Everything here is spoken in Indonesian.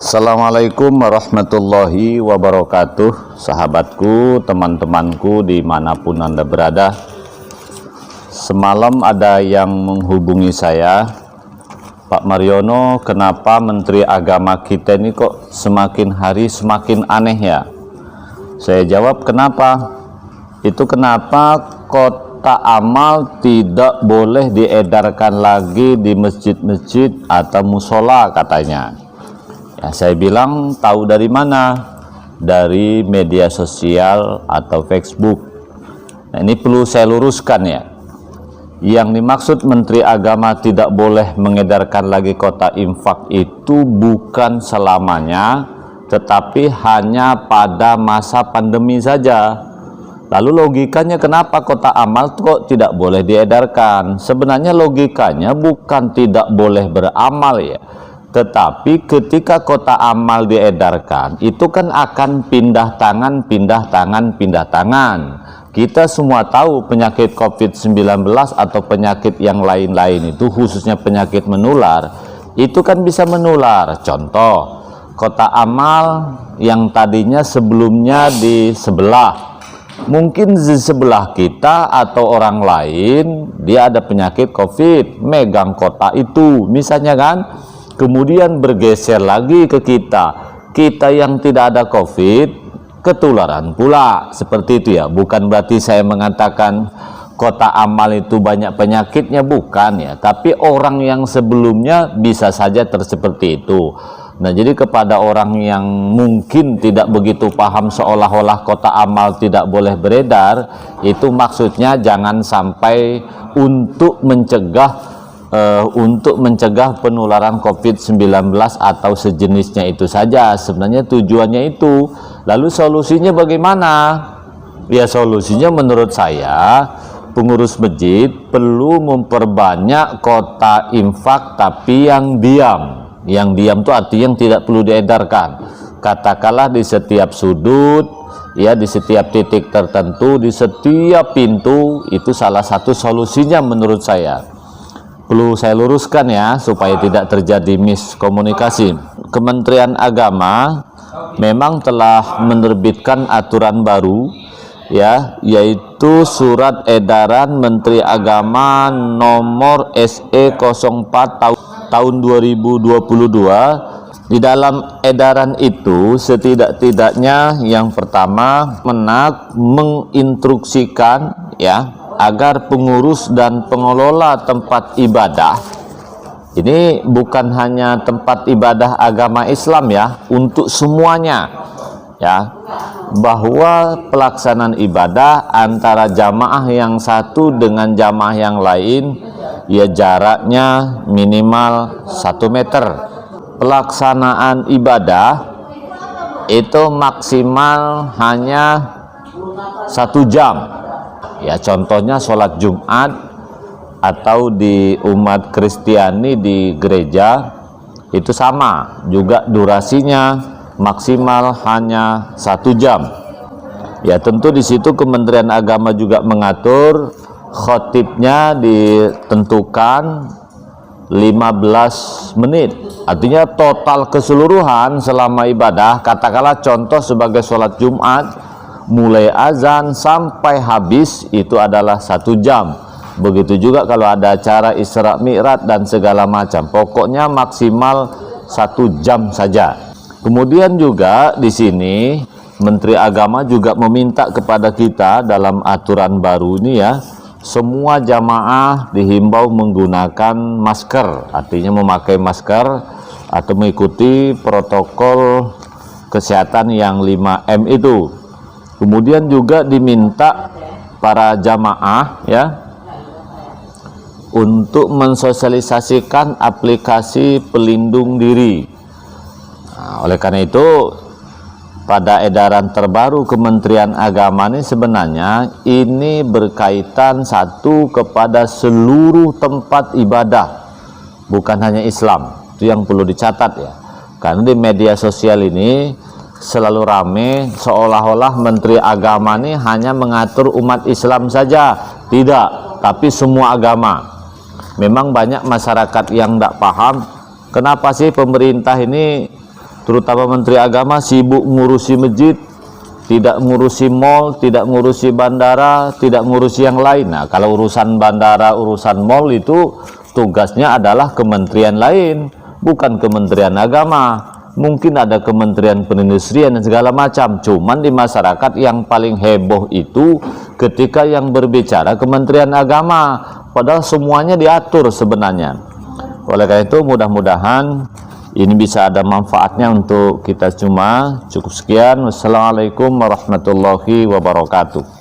Assalamualaikum warahmatullahi wabarakatuh. Sahabatku, teman-temanku dimanapun Anda berada. Semalam ada yang menghubungi saya, Pak Mariono, kenapa Menteri Agama kita ini kok semakin hari semakin aneh ya? Saya jawab, kenapa? Itu kenapa kota amal tidak boleh diedarkan lagi di masjid-masjid atau musola katanya. Ya, saya bilang, tahu dari mana? Dari media sosial atau Facebook. Nah, ini perlu saya luruskan ya. Yang dimaksud Menteri Agama tidak boleh mengedarkan lagi kota infak itu bukan selamanya, tetapi hanya pada masa pandemi saja. Lalu logikanya kenapa kota amal kok tidak boleh diedarkan? Sebenarnya logikanya bukan tidak boleh beramal ya, tetapi ketika kota amal diedarkan, itu kan akan pindah tangan. Kita semua tahu penyakit COVID-19 atau penyakit yang lain-lain itu, khususnya penyakit menular, itu kan bisa menular. Contoh, kota amal yang tadinya sebelumnya di sebelah, mungkin di sebelah kita atau orang lain, dia ada penyakit COVID, megang kota itu, misalnya kan. Kemudian bergeser lagi ke kita yang tidak ada COVID, ketularan pula. Seperti itu ya. Bukan berarti saya mengatakan kota amal itu banyak penyakitnya, bukan ya. Tapi orang yang sebelumnya bisa saja seperti itu. Nah, jadi kepada orang yang mungkin tidak begitu paham seolah-olah kota amal tidak boleh beredar, itu maksudnya jangan sampai untuk mencegah penularan COVID-19 atau sejenisnya itu saja. Sebenarnya tujuannya itu. Lalu solusinya bagaimana? Ya, solusinya menurut saya pengurus masjid perlu memperbanyak kota infak, tapi yang diam. Yang diam itu artinya yang tidak perlu diedarkan. Katakanlah di setiap sudut, ya, di setiap titik tertentu, di setiap pintu. Itu salah satu solusinya menurut saya. Perlu saya luruskan ya, supaya tidak terjadi miskomunikasi. Kementerian Agama memang telah menerbitkan aturan baru ya, yaitu Surat Edaran Menteri Agama nomor SE 04 tahun 2022. Di dalam edaran itu setidak-tidaknya yang pertama, Menak menginstruksikan ya, agar pengurus dan pengelola tempat ibadah, ini bukan hanya tempat ibadah agama Islam ya, untuk semuanya ya, bahwa pelaksanaan ibadah antara jamaah yang satu dengan jamaah yang lain ya, jaraknya minimal 1 meter. Pelaksanaan ibadah itu maksimal hanya 1 jam. Ya, contohnya sholat Jumat atau di umat Kristiani di gereja itu sama juga, durasinya maksimal hanya 1 jam. Ya, tentu di situ Kementerian Agama juga mengatur khotibnya ditentukan 15 menit. Artinya total keseluruhan selama ibadah, katakanlah contoh sebagai sholat Jumat, mulai azan sampai habis itu adalah 1 jam. Begitu juga kalau ada acara Isra Mi'raj dan segala macam, pokoknya maksimal 1 jam saja. Kemudian juga di sini Menteri Agama juga meminta kepada kita dalam aturan baru ini ya, semua jamaah dihimbau menggunakan masker, artinya memakai masker atau mengikuti protokol kesehatan yang 5M itu. Kemudian juga diminta para jamaah ya untuk mensosialisasikan aplikasi pelindung diri. Nah, oleh karena itu pada edaran terbaru Kementerian Agama ini sebenarnya ini berkaitan satu kepada seluruh tempat ibadah, bukan hanya Islam. Itu yang perlu dicatat ya. Karena di media sosial ini selalu rame seolah-olah Menteri Agama ini hanya mengatur umat Islam saja. Tidak, tapi semua agama. Memang banyak masyarakat yang tidak paham kenapa sih pemerintah ini terutama Menteri Agama sibuk ngurusi masjid, tidak ngurusi mall, tidak ngurusi bandara, tidak ngurusi yang lain. Nah, kalau urusan bandara, urusan mall itu tugasnya adalah kementerian lain, bukan Kementerian Agama. Mungkin ada Kementerian Perindustrian dan segala macam. Cuman di masyarakat yang paling heboh itu ketika yang berbicara Kementerian Agama, padahal semuanya diatur sebenarnya. Oleh karena itu mudah-mudahan ini bisa ada manfaatnya untuk kita semua. Cukup sekian. Wassalamualaikum warahmatullahi wabarakatuh.